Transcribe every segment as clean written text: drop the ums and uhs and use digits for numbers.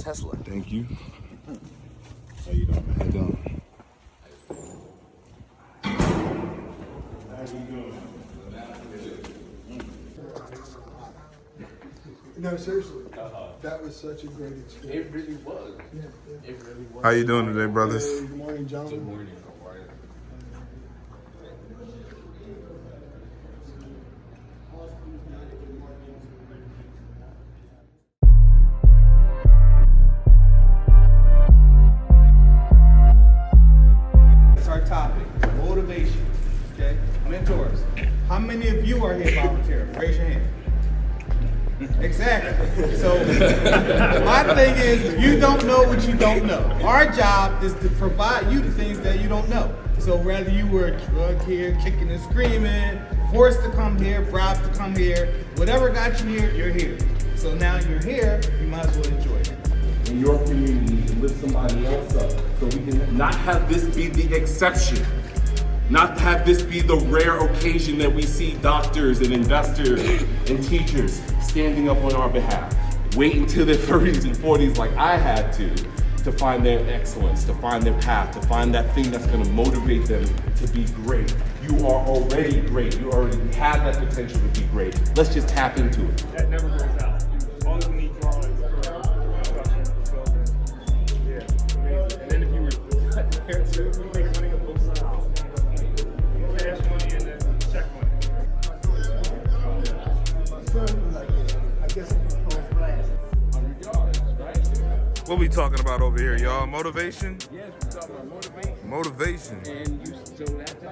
Tesla. Thank you. How you doing, man? How you doing? No, seriously, that was such a great experience. It really was. Yeah. It really was. How you doing today, brothers? Hey, good morning, gentlemen. Good morning. How are you? That's our topic, motivation, okay? Mentors. How many of you are here volunteering? Raise your hand. Exactly. So my thing is, you don't know what you don't know. Our job is to provide you the things that you don't know. So whether you were drugged here, kicking and screaming, forced to come here, bribed to come here, whatever got you here, you're here. So now you're here, you might as well enjoy it. In your community to lift somebody else up, so we can not have this be the exception, not have this be the rare occasion that we see doctors and investors and teachers standing up on our behalf, wait until their 30s and 40s like I had to find their excellence, to find their path, to find that thing that's going to motivate them to be great. You are already great. You already have that potential to be great. Let's just tap into it. That never goes out. All you need for yeah, amazing. And then if you were cutting hair too, you make money on both sides. Cash money and then check money. Something like that. I guess it's called blast. What we talking about over here, y'all? Motivation? Yes, we're talking about motivation. Motivation. And you, so that's how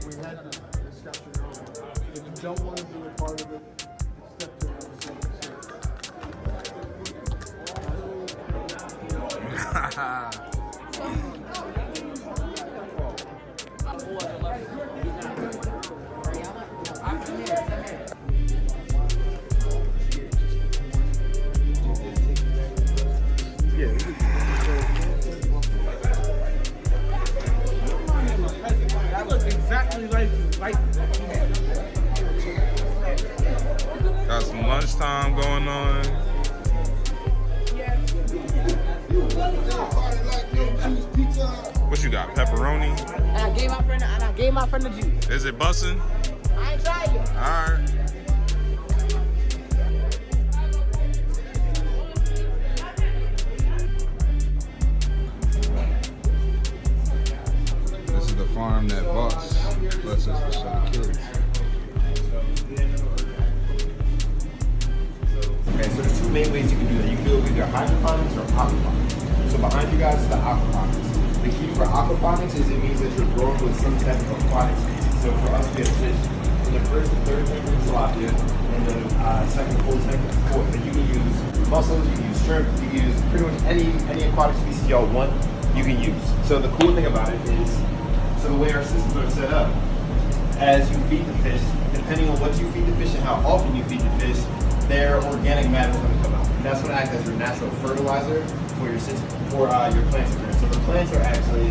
We had the discussion earlier. If you don't want to be a part of it, step to another That looks exactly like Got some lunchtime going on. What you got? Pepperoni? And I gave my friend the juice. Is it bussin'? I ain't tried yet. Alright. This is the farm that Boss lets us to show the kids. Okay, so there's two main ways you can do that. You can do it with either hydroponics or aquaponics. So behind you guys is the aquaponics. The key for aquaponics is it means that you're growing with some type of aquatic species. So for us, we have fish. In the first and third tank is tilapia, and the second full tank is fourth. And you can use mussels, you can use shrimp, you can use pretty much any aquatic species y'all want, you can use. So the cool thing about it is, so the way our systems are set up, as you feed the fish, depending on what you feed the fish and how often you feed the fish, their organic matter is going to come out. And that's going to act as your natural fertilizer for your system, for your plants. So the plants are actually,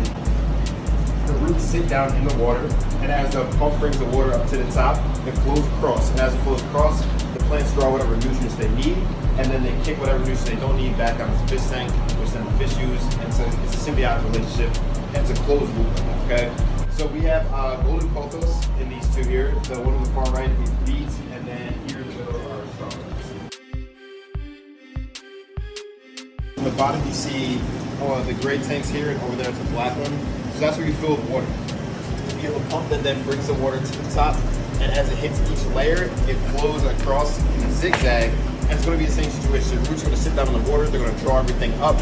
the roots sit down in the water, and as the pump brings the water up to the top, it flows across. And as it flows across, the plants draw whatever nutrients they need, and then they kick whatever nutrients they don't need back down to the fish tank, which then the fish use. And so it's a symbiotic relationship, and it's a closed loop, okay? So we have golden pothos in these two here. The one on the far right is beets, and then here in the middle are strawberries. On the bottom you see the gray tanks here, and over there it's a black one. So that's where you fill with water. You have a pump that then brings the water to the top, and as it hits each layer, it flows across in a zigzag, and it's going to be the same situation. The roots are going to sit down in the water, they're going to draw everything up,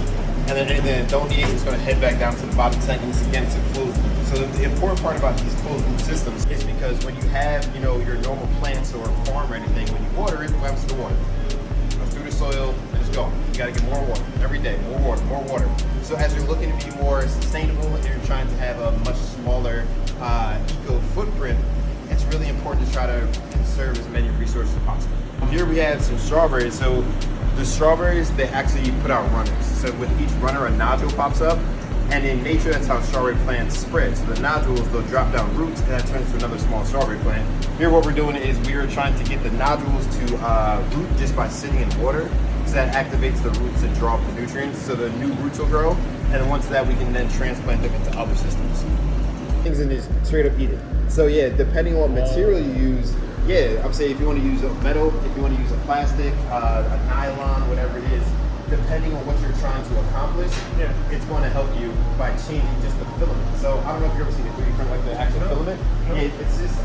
and then anything that don't need is going to head back down to the bottom tank, and this again is a closed loop. So the important part about these closed loop systems is because when you have, your normal plants or farm or anything, when you water it, what happens to the water? It goes through the soil and it's gone. You got to get more water every day, more water, more water. So as you're looking to be more sustainable and you're trying to have a much smaller eco footprint, it's really important to try to conserve as many resources as possible. Here we have some strawberries. So the strawberries, they actually put out runners. So with each runner, a nodule pops up, And in nature, that's how strawberry plants spread. So the nodules, they'll drop down roots, and that turns to another small strawberry plant. Here, what we're doing is we are trying to get the nodules to root just by sitting in water. So that activates the roots and draw up the nutrients, so the new roots will grow. And then once that, we can then transplant them into other systems. Things and just straight up eat it. So yeah, depending on what material you use, yeah, I'm saying if you want to use a metal, if you want to use a plastic, a nylon, whatever it is, depending on what you're trying to accomplish, it's going to help you by changing just the filament. So I don't know if you've ever seen a 3D print like the actual filament. It's just.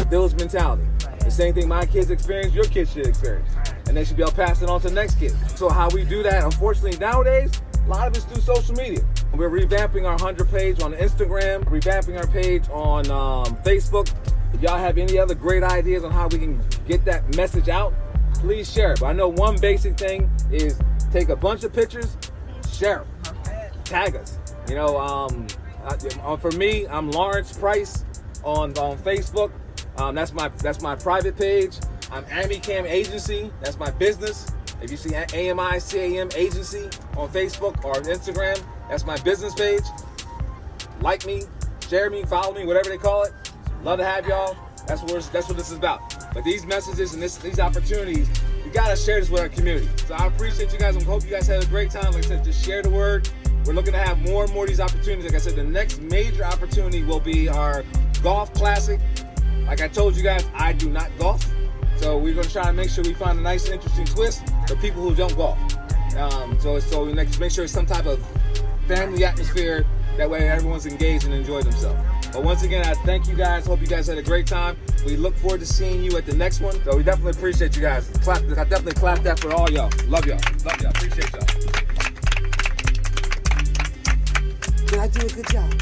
Village mentality. The same thing my kids experience, your kids should experience. And they should be able to pass it on to the next kid. So how we do that, unfortunately nowadays, a lot of it's through social media. We're revamping our 100 page on Instagram, revamping our page on Facebook. If y'all have any other great ideas on how we can get that message out, please share it. But I know one basic thing is take a bunch of pictures, share them, tag us. You know, for me, I'm Lawrence Price on Facebook. That's my private page. I'm AmiCam Agency. That's my business. If you see AMICAM Agency on Facebook or Instagram, that's my business page. Like me, share me, follow me, whatever they call it. Love to have y'all. That's what this is about. But these messages and these opportunities, we gotta share this with our community. So I appreciate you guys. I hope you guys had a great time. Like I said, just share the word. We're looking to have more and more of these opportunities. Like I said, the next major opportunity will be our golf classic. Like I told you guys, I do not golf. So we're gonna try to make sure we find a nice and interesting twist for people who don't golf. So we make sure it's some type of family atmosphere. That way everyone's engaged and enjoy themselves. But once again, I thank you guys. Hope you guys had a great time. We look forward to seeing you at the next one. So we definitely appreciate you guys. I definitely clap that for all y'all. Love y'all. Love y'all. Appreciate y'all. Did I do a good job?